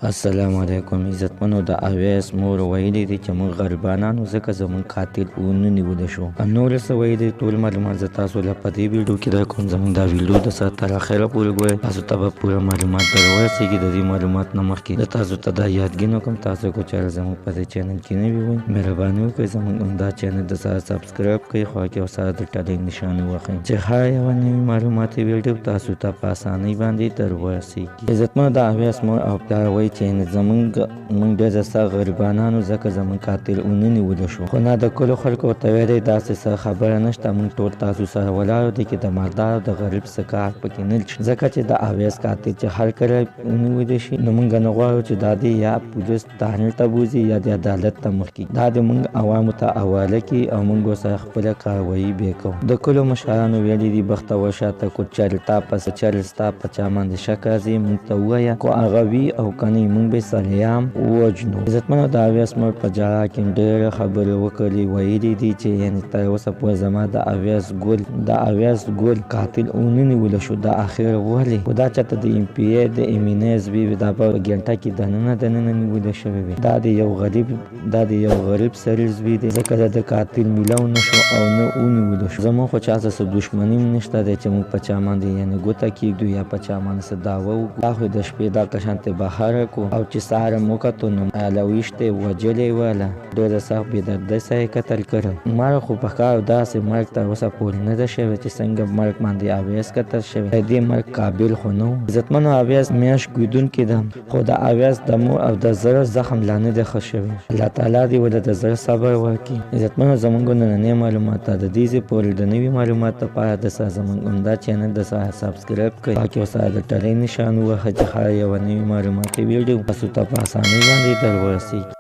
السلام علیکم عزتمنو. د اویس مور ویلي دي چې موږ غریبانانو ځکه زموږ قاتل ونه نیولی شو. نور څه ویلي دي ټول معلومات زه تاسو له په دې ویډیو کې درکوم. زموږ دا ویډیو د سر تر اخره پورې ګورئ، تاسو ته به پوره معلومات در ورسېږي. د دې معلومات نه مخکې زه تاسو ته دا یادګین وکړم، تاسو که چېرې زموږ په دې چینل کې نوي وئ مهرباني وکړئ زموږ همدا چینل د سره سبسکرایب کړئ، خوا کې او سره د ټلۍ نښانه وښئ چې هر یوه نوي معلوماتي ویډیو تاسو ته په اسانۍ باندې در ورسېږي. عزتمنو، د اویس مور او پلار وایي چې زموږ ډېر زسته غریبانانو ځکه زموږ قاتل ونه نیولی شو، خو نه د کلو خلکو ورته ویلی داسې څه خبره نشته. موږ ټول تاسو سره ولاړ دی چې د مالدار او د غریب څه کار پکې نه شي، ځکه چې د اویس قاتل چې هر کله ونیولی شي نو موږ نه غواړو چې دا دې یا پولیس تحلیل ته بوځي یا د عدالت ته مخکې دا د موږ عوامو ته حواله کړي او موږ ورسره خپله کاروایي بیا کوو. د کلو مشرانو ویلي دي بخته وشاته کو چېرې تا پسې چېرې ستا په چا باندې شک راځي موږ ته ووایه، کو هغه وي او که نه موږ به سلیام ووجنو. عزتمنو، د اویس مور په جګړه کې ډېرې خبرې وکړې، ویلي دي چې یعنې تر اوسه پورې زما د اویس ګل قاتل ونه نیولی شو. د اخر ولې خو دا چېرته د ایم پی ای د ایمینیز وي دا په ګنټه کې دننه نیولی شوی وي. دا د یو غریب سړي زوی دی، ځکه د قاتل میلو نه شو او نه ونیولی شو. زموږ خو چا سره څه دښمني نشته دی چې موږ په چا باندې یعنې ګوته کېږدو یا په چا باندې څه دعوه وکړو. دا خو د شپې دا قشانتې بهر کړو او چې سهار مو وکتو نو الویشتې وجلې وله، ډېره سخت بېدردۍ سره یې قتل کړی. مرګ خو په ښکار داسې مرګ تر اوسه پورې نه ده شوی چې څنګه مرګ باندې اویس قتل شوی. د دې مرګ قابل خو نه و. عزتمنو، اویس میاشت کېدونکې ده خو د اویس د مور او د زړه زخم لا نه دی ښه شوی. الله تعالی دې ولې د زړه صبر ورکړي. عزتمنو، زموږ نننۍ معلومات د دې ځای پورې د نوي معلومات لپاره د سره زموږ همدا چینل د سره سبسکرایب کړئ، باقي ورسره د ټلۍ نښان ووهئ چې هر یوه نوي معلوماتي ویډیو تاسو ته په اسانۍ باندې در ورسېږي.